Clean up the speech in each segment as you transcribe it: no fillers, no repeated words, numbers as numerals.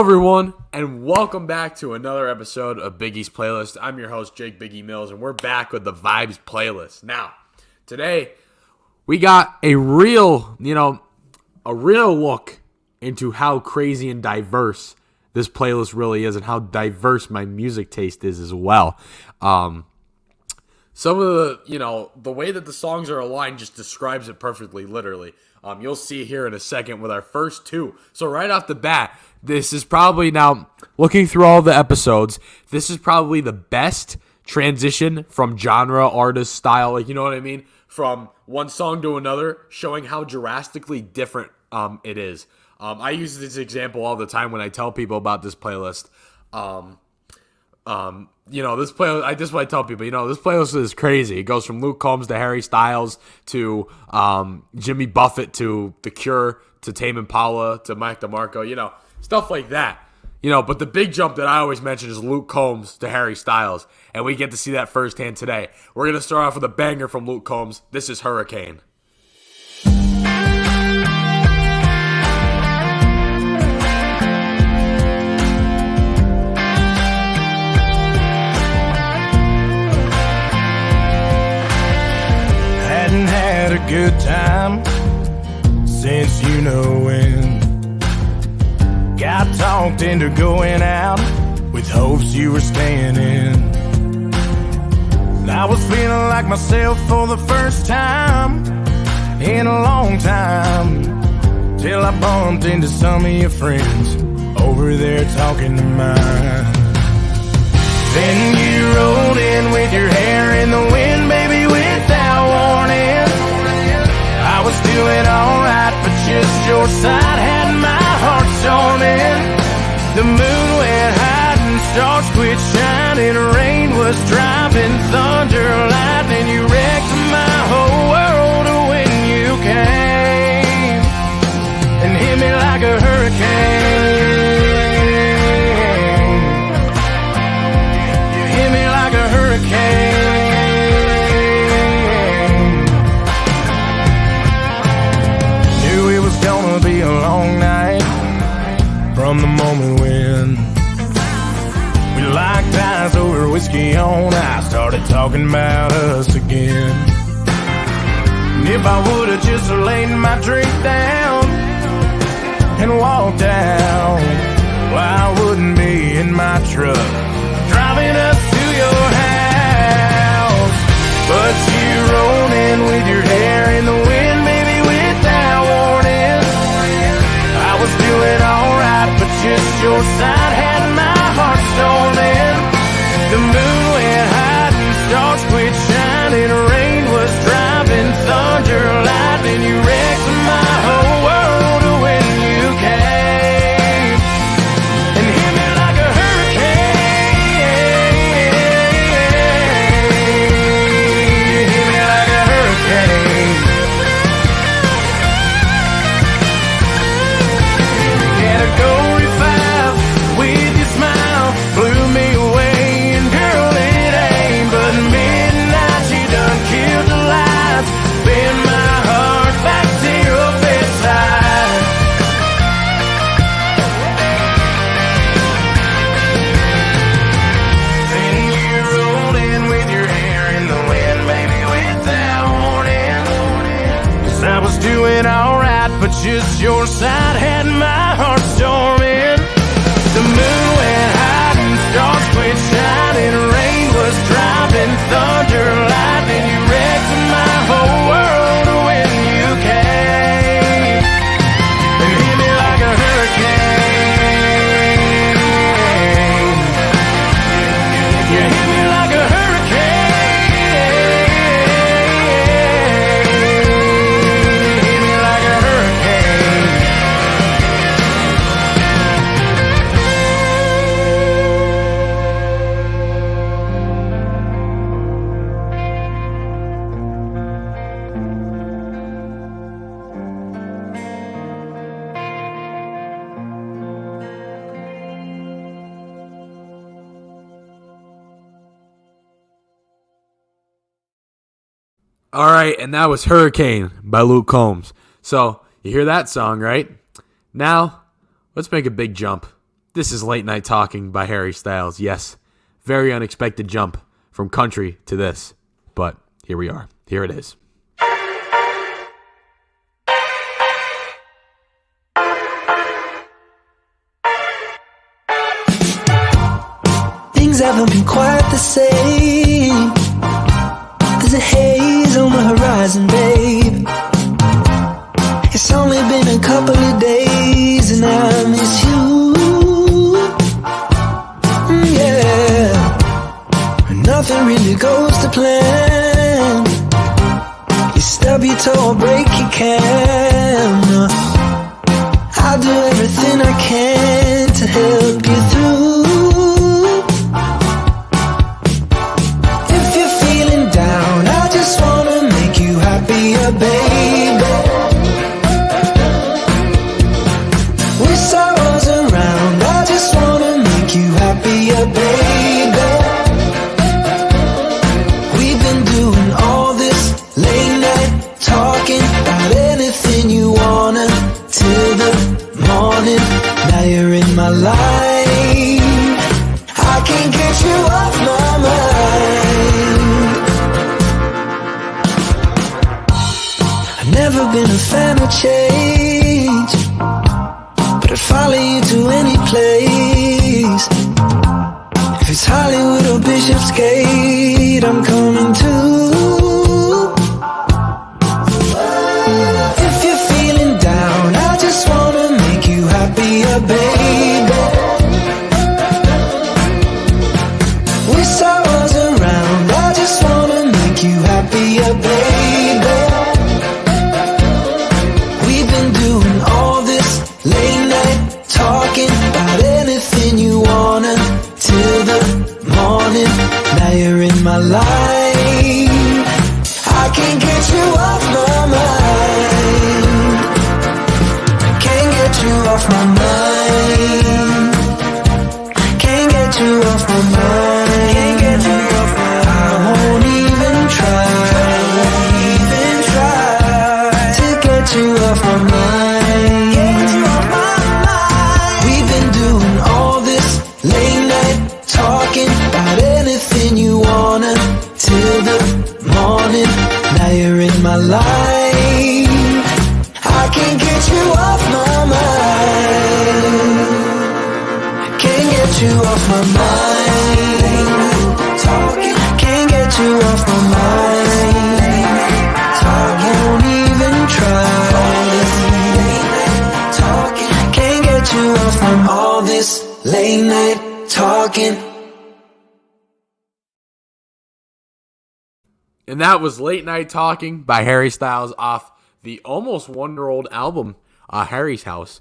everyone, and welcome back to another episode of Biggie's Playlist. I'm your host, Jake Biggie Mills, and we're back with the Vibes Playlist. Now, today, we got a real look into how crazy and diverse this playlist really is and how diverse my music taste is as well. Some of the way that the songs are aligned just describes it perfectly, literally. You'll see here in a second with our first two. So right off the bat, this is probably, now looking through all the episodes, this is probably the best transition from genre, artist, style, you know what I mean? From one song to another, showing how drastically different it is. I use this example all the time when I tell people about this playlist. This playlist, I just want to tell people, this playlist is crazy. It goes from Luke Combs to Harry Styles to Jimmy Buffett to The Cure to Tame Impala to Mike DeMarco, stuff like that. But the big jump that I always mention is Luke Combs to Harry Styles, and we get to see that firsthand today. We're going to start off with a banger from Luke Combs. This is Hurricane. Had a good time since you know when. Got talked into going out with hopes you were staying in. I was feeling like myself for the first time in a long time, till I bumped into some of your friends over there talking to mine. Then you rolled in with your hair in the wind, baby, without warning. I was doing alright, but just your side had my heart storming. The moon went high and stars quit shining. Rain was driving, thunder, lightning. You wrecked my whole world when you came and hit me like a hurricane. You hit me like a hurricane. Gonna be a long night from the moment when we locked eyes over whiskey on ice, started talking about us again. And if I would've just laid my drink down and walked out, well, I wouldn't be in my truck driving us to your house. But you rolled in with your hair in the wind, baby, without warning. I was doing alright, but just your side had my heart storming. The moon went high and stars quit shining. Rain was driving, thunder, lightning. You wrecked my whole world when you came and hit me like a hurricane. You hit me like a hurricane. Category 5 with your smile blew me away, and girl, it ain't but midnight. You done killed the lights, bend my heart back to your bedside. Then you rolled in with your hair in the wind, baby, without warning. 'Cause I was doing alright, but just your side had my heart storming. The moon went high and stars quit shining. Rain was driving, thunder, lightning. You wrecked my whole world when you came and hit me like a hurricane. You hit me like a hurricane. Hit me like a hurricane. All right, and that was Hurricane by Luke Combs. So, you hear that song, right? Now, let's make a big jump This is Late Night Talking by Harry Styles. Yes, very unexpected jump from country to this, but here we are. Here it is. Things haven't been quite the same. There's a haze on the horizon, babe. It's only been a couple of days and I miss you. Yeah, nothing really goes to plan. You stub your toe or break your can. I'll do everything I can to help you through. If you're feeling down, I just wanna make you happier, baby. Wish I was around, I just wanna make you happier, baby. We've been doing all this late night talking about anything you wanna till the morning. Now you're in my life, I can't get you off my mind. I've never been a fan of change, but I'd follow you to any place. If it's Hollywood or Bishopsgate, I'm coming too. If you're feeling down, I just wanna make you happier, baby. Wish I was around, I just wanna make you happier, baby. We've been doing all this late night talking about anything you wanna till the morning. Now you're in my life, I can't get you off my mind. Can't get you off my mind. Can't get you off my mind. Can't get you off my mind. I won't even try to get you off my mind. Get you off my mind. We've been doing all this late night talking about anything you wanna till the morning. Now you're in my life, I can't get you off my mind. Can't get you off my mind. Talking, can't get you off my mind. Talking, won't even try. Talking, can't get you off from all this late night talking. And that was Late Night Talking by Harry Styles off the almost 1-year-old album, Harry's House.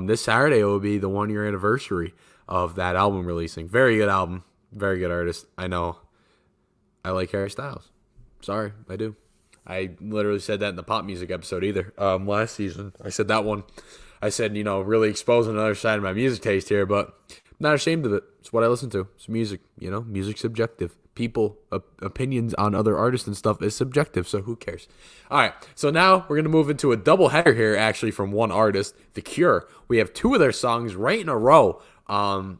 This Saturday will be the 1-year anniversary of that album releasing. Very good album. Very good artist. I know. I like Harry Styles. Sorry, I do. I literally said that in the pop music episode either. Last season, I said that one. I said, really exposing another side of my music taste here, but I'm not ashamed of it. It's what I listen to. It's music, music's subjective. People, opinions on other artists and stuff is subjective, so who cares? All right, so now we're going to move into a double header here, actually, from one artist, The Cure. We have 2 of their songs right in a row. The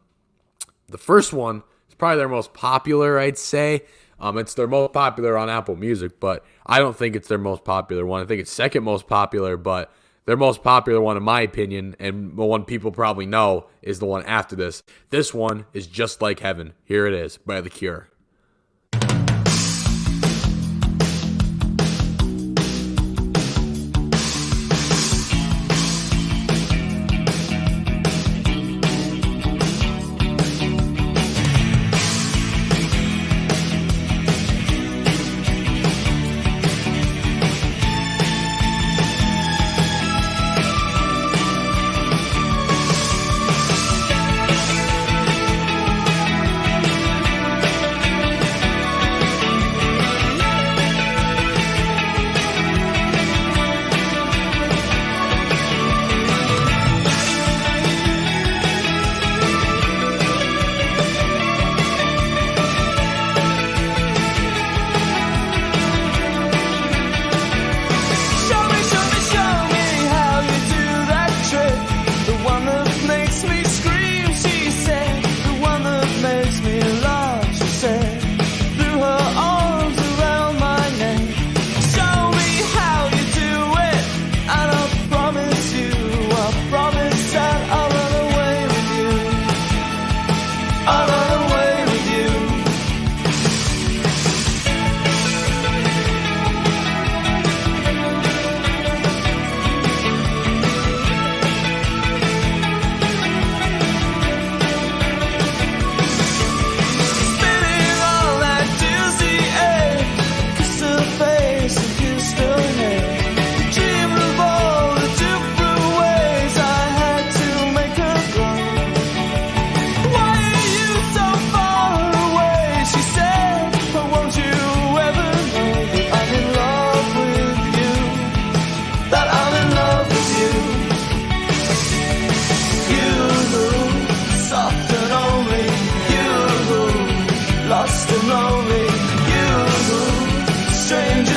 first one is probably their most popular, I'd say. It's their most popular on Apple Music, but I don't think it's their most popular one. I think it's second most popular, but their most popular one, in my opinion, and the one people probably know, is the one after this. This one is Just Like Heaven. Here it is by The Cure.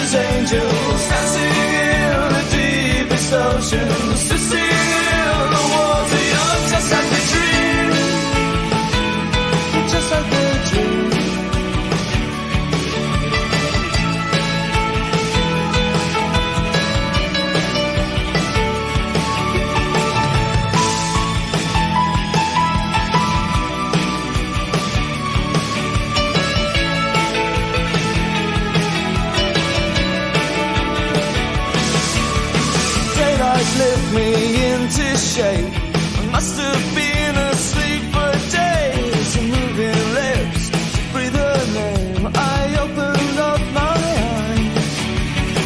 as angels, dancing in the deepest oceans, to see the water. You're just like a dream, just like a dream. Lift me into shape. I must have been asleep for days. Moving lips to breathe her name. I opened up my eyes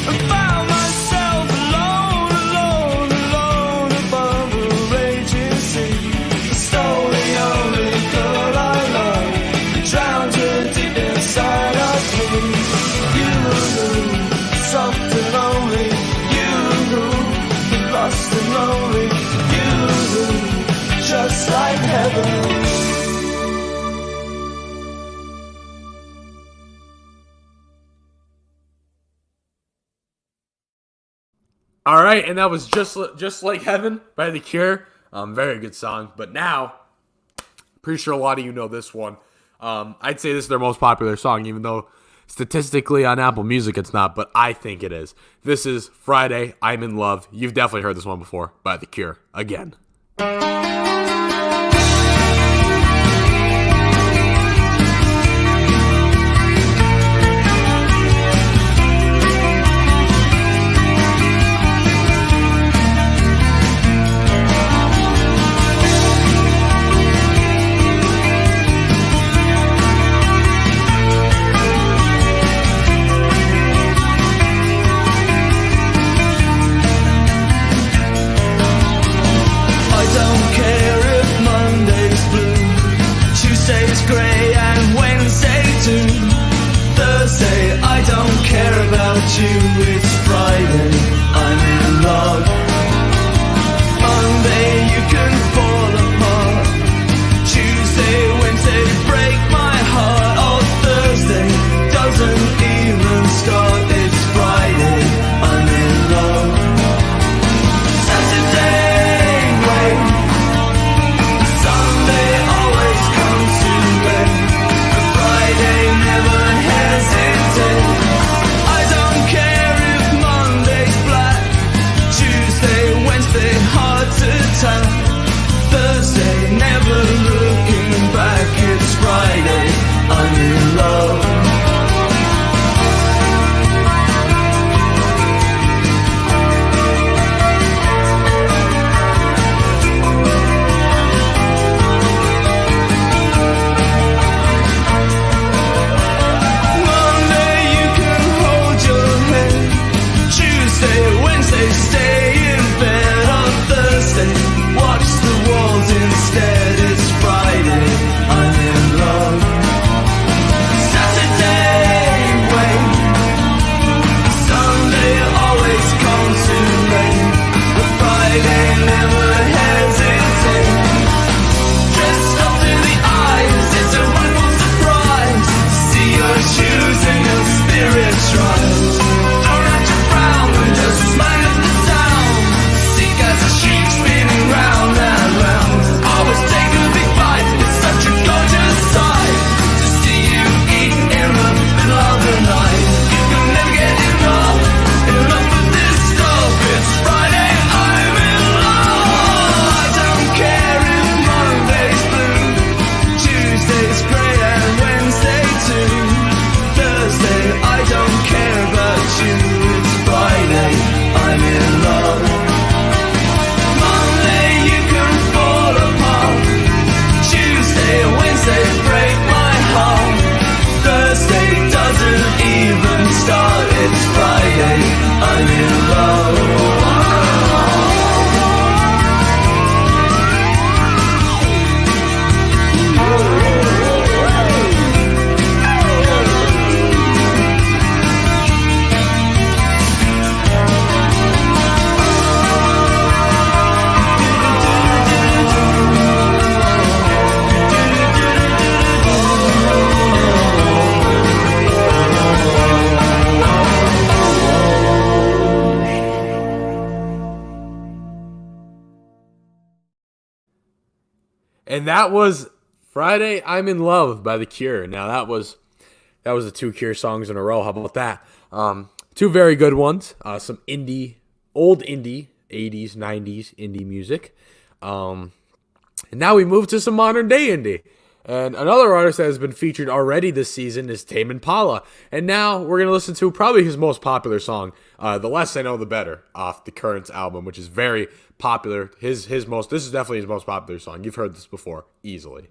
and found myself alone, alone, alone above a raging sea. Stole the only girl I love, drowned her deep inside of me. You, soft and lonely. Lost and lonely, you, just like heaven. All right, and that was just like Heaven by The Cure. Very good song. But now, pretty sure a lot of you know this one. I'd say this is their most popular song, even though statistically on Apple Music it's not, but I think it is. This is Friday, I'm in Love. You've definitely heard this one before by The Cure. Again. I don't care And that was Friday I'm in Love by The Cure. Now that was the two Cure songs in a row. How about that? Two very good ones. Some old indie, 80s, 90s indie music. And now we move to some modern day indie. And another artist that has been featured already this season is Tame Impala. And now we're going to listen to probably his most popular song, The Less I Know The Better, off the Currents album, which is very popular. This is definitely his most popular song. You've heard this before, easily.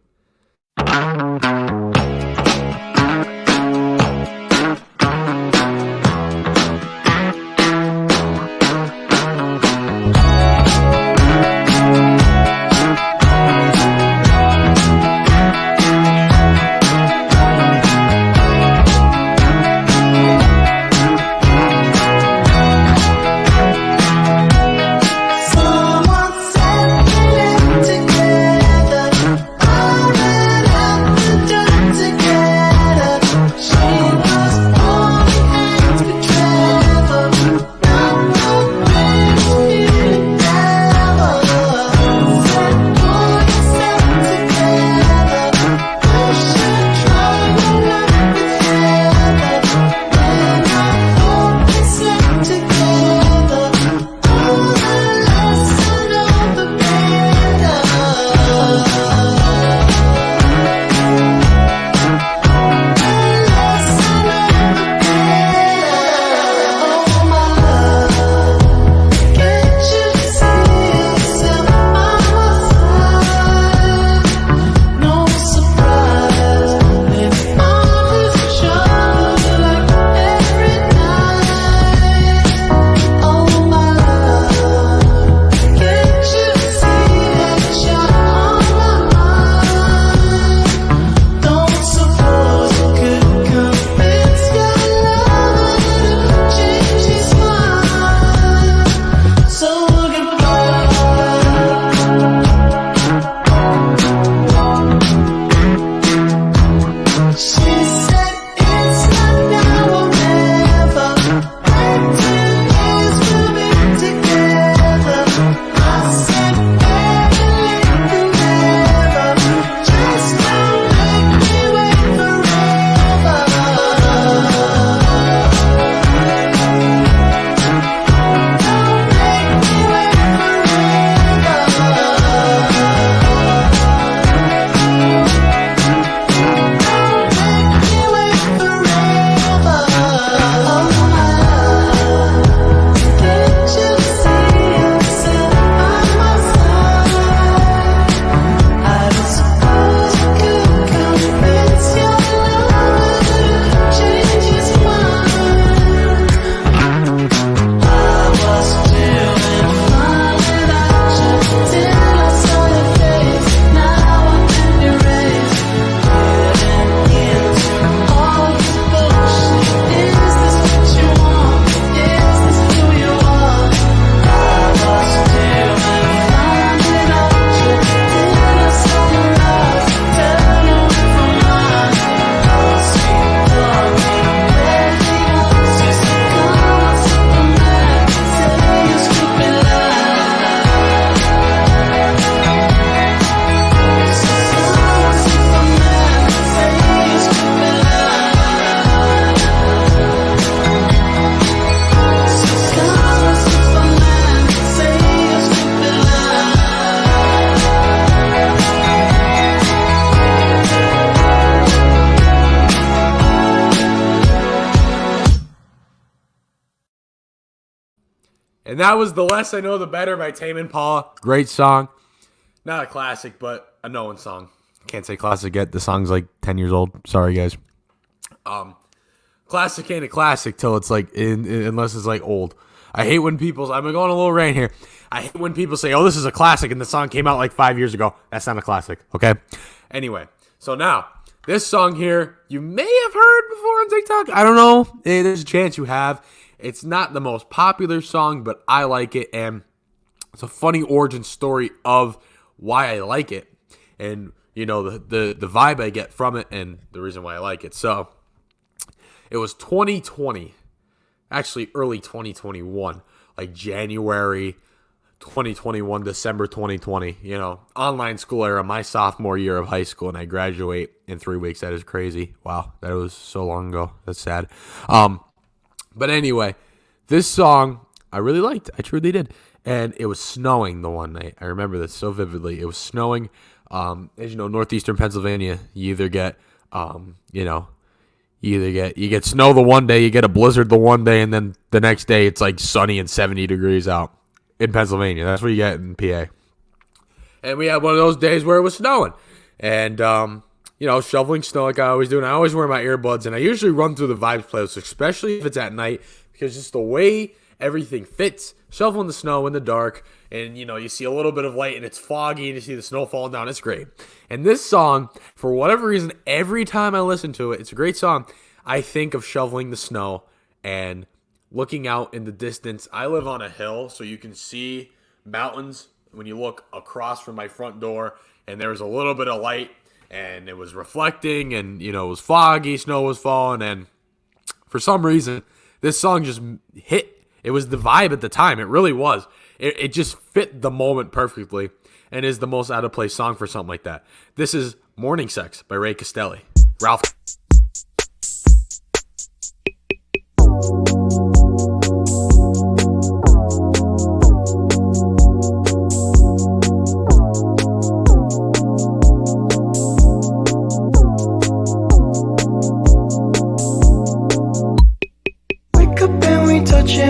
And that was The Less I Know The Better by Tame Impala. Great song. Not a classic, but a known song. Can't say classic yet. The song's like 10 years old. Sorry, guys. Classic ain't a classic till it's like, unless it's like old. I hate when people, I'm going a little rant here. I hate when people say, oh, this is a classic, and the song came out like 5 years ago. That's not a classic, okay? Anyway, so now, this song here, you may have heard before on TikTok. I don't know. There's a chance you have. It's not the most popular song, but I like it, and it's a funny origin story of why I like it, and, you know, the vibe I get from it, and the reason why I like it. So, it was 2020, actually early 2021, like January 2021, December 2020, online school era, my sophomore year of high school, and I graduate in 3 weeks. That is crazy. Wow, that was so long ago. That's sad. But anyway, this song I really liked. I truly did. And it was snowing the one night. I remember this so vividly. It was snowing. As you know, northeastern Pennsylvania, you either get, you get snow the one day, you get a blizzard the one day, and then the next day it's like sunny and 70 degrees out in Pennsylvania. That's what you get in PA. And we had one of those days where it was snowing. And, shoveling snow like I always do. And I always wear my earbuds. And I usually run through the Vibes playlist, especially if it's at night, because just the way everything fits, shoveling the snow in the dark, and, you see a little bit of light, and it's foggy, and you see the snow falling down. It's great. And this song, for whatever reason, every time I listen to it, it's a great song. I think of shoveling the snow and looking out in the distance. I live on a hill, so you can see mountains when you look across from my front door, and there was a little bit of light, and it was reflecting, and, it was foggy, snow was falling, and for some reason, this song just hit. It was the vibe at the time. It really was. It just fit the moment perfectly and is the most out-of-place song for something like that. This is Morning Sex by Ray Castelli. Ralph.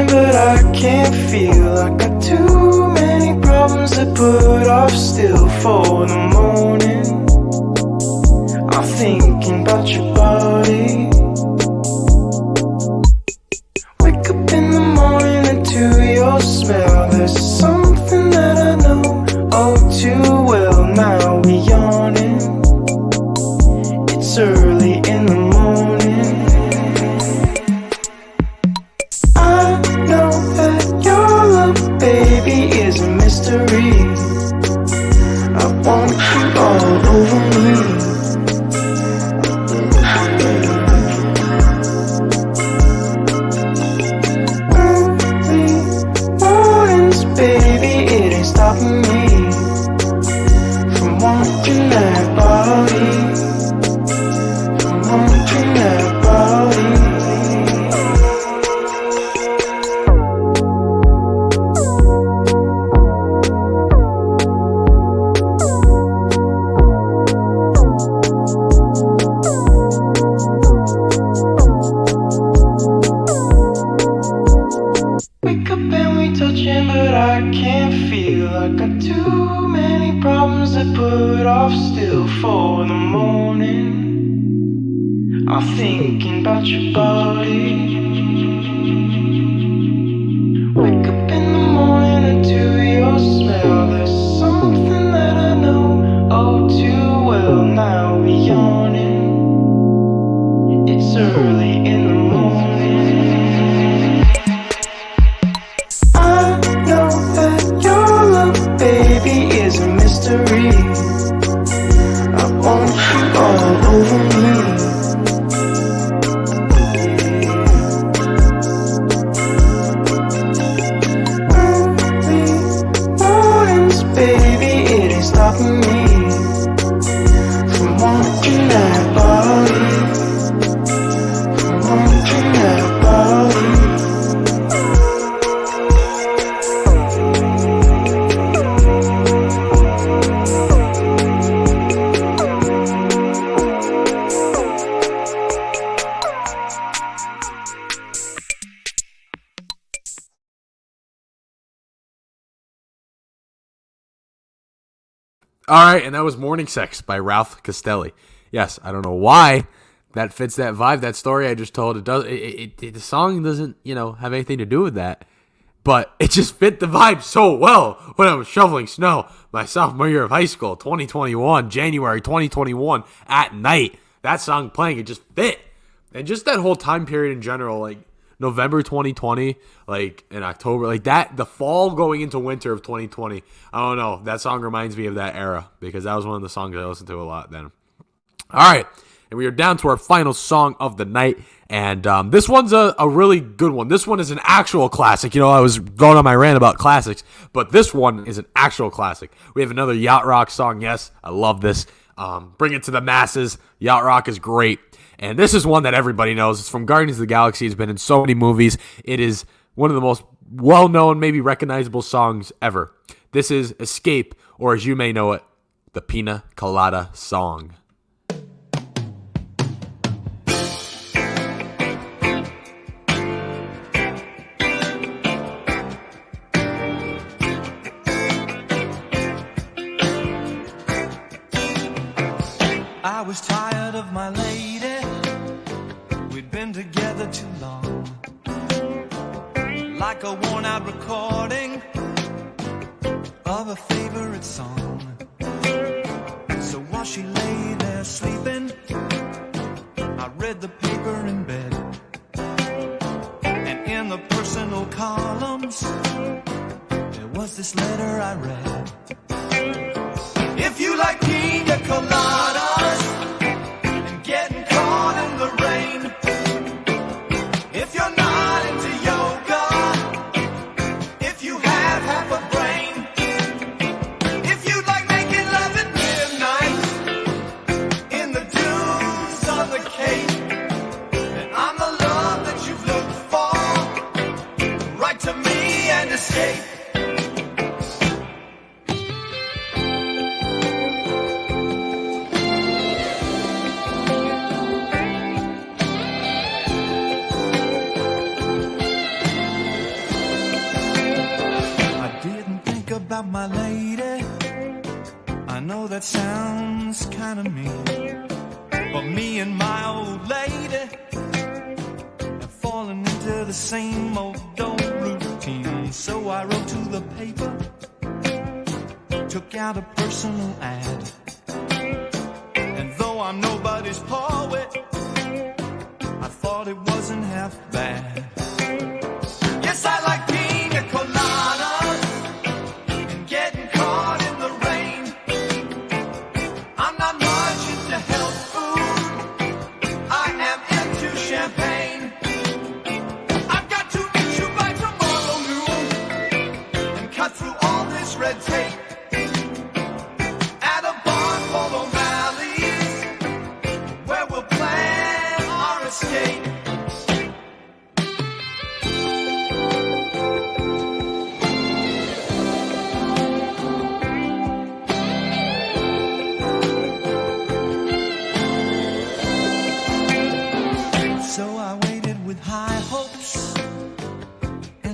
But I can't feel. I got too many problems to put off still for the morning. I'm thinking about your body. Wake up in the morning and to your smell. There's something that I know oh too well. Now we're yawning. It's early in the morning. Baby is a mystery. I want you all over me. Early mornings, baby, it ain't stopping me from wanting that body, from wanting that body. But I can't feel. I got too many problems to put off still for the morning. I'm thinking about your body. Wake up in the morning and to your smell. There's something that I know oh too well. Now we're yawning. It's early in the morning. Baby is a mystery. I want you all over me. Early mornings, baby, it ain't stopping me from wanting that body, from wanting that body. All right, and that was Morning Sex by Ralph Castelli. Yes, I don't know why that fits that vibe, that story I just told. It does. The song doesn't, have anything to do with that, but it just fit the vibe so well when I was shoveling snow my sophomore year of high school, 2021, January 2021, at night. That song playing, it just fit, and just that whole time period in general, like November 2020, like in October, like that, the fall going into winter of 2020. I don't know. That song reminds me of that era because that was one of the songs I listened to a lot then. All right. And we are down to our final song of the night. And this one's a really good one. This one is an actual classic. You know, I was going on my rant about classics, but this one is an actual classic. We have another Yacht Rock song. Yes, I love this. Bring it to the masses. Yacht Rock is great. And this is one that everybody knows. It's from Guardians of the Galaxy. It's been in so many movies. It is one of the most well-known, maybe recognizable songs ever. This is Escape, or as you may know it, the Pina Colada Song. I was tired of my lady. We'd been together too long. Like a worn-out recording of a favorite song. So while she lay there sleeping, I read the paper in bed. And in the personal columns, there was this letter I read. If you like pina coladas and getting caught in the rain, if you're not into yoga, if you have half a brain, if you like making love at midnight in the dunes of the Cape, then I'm the love that you've looked for. Write to me and escape. About my lady, I know that sounds kind of mean, but me and my old lady have fallen into the same old routine. So I wrote to the paper, took out a personal ad, and though I'm nobody's poet, I thought it wasn't half bad. Yes, I like pina coladas.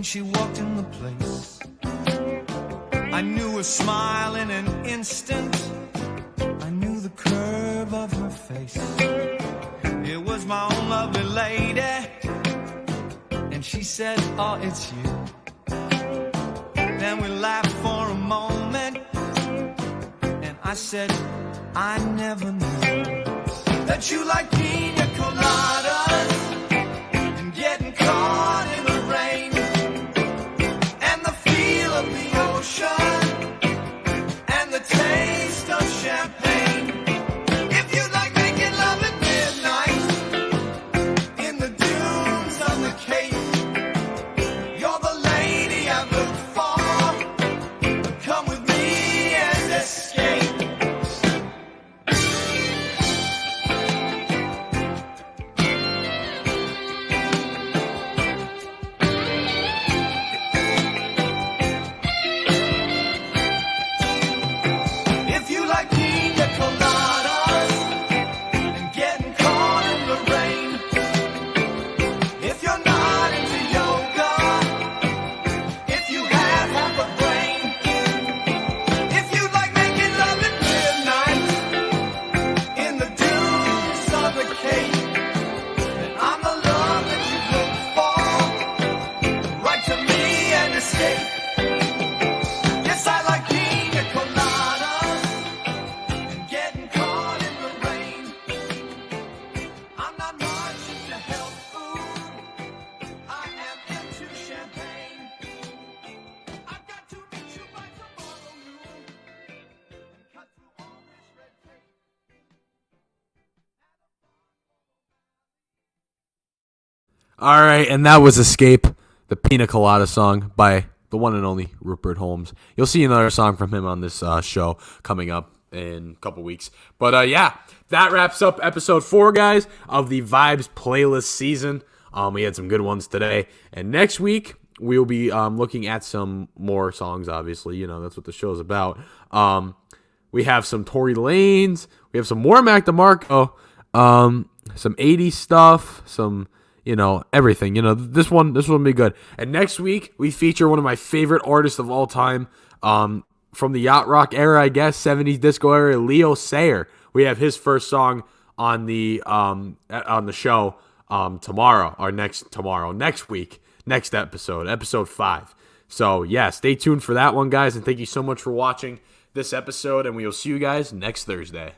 She walked in the place. I knew her smile in an instant. I knew the curve of her face. It was my own lovely lady. And she said, oh, it's you. Then we laughed for a moment. And I said, I never knew that you like pina coladas and getting caught in the rain. And the taste of champagne. If you like making love at midnight in the dunes on the Cape, you're the lady I've looked for. Come with me and escape. All right, and that was Escape, the Pina Colada song by the one and only Rupert Holmes. You'll see another song from him on this show coming up in a couple weeks. But yeah, that wraps up episode 4, guys, of the Vibes playlist season. We had some good ones today. And next week, we'll be looking at some more songs, obviously. You know, that's what the show's about. We have some Tory Lanez. We have some more Mac DeMarco. Some 80s stuff. Some, you know, everything. You know, this one will be good. And next week, we feature one of my favorite artists of all time. From the yacht rock era, I guess, 70s disco era, Leo Sayer. We have his first song on the show next week, next episode 5. So yeah, stay tuned for that one, guys, and thank you so much for watching this episode, and we will see you guys next Thursday.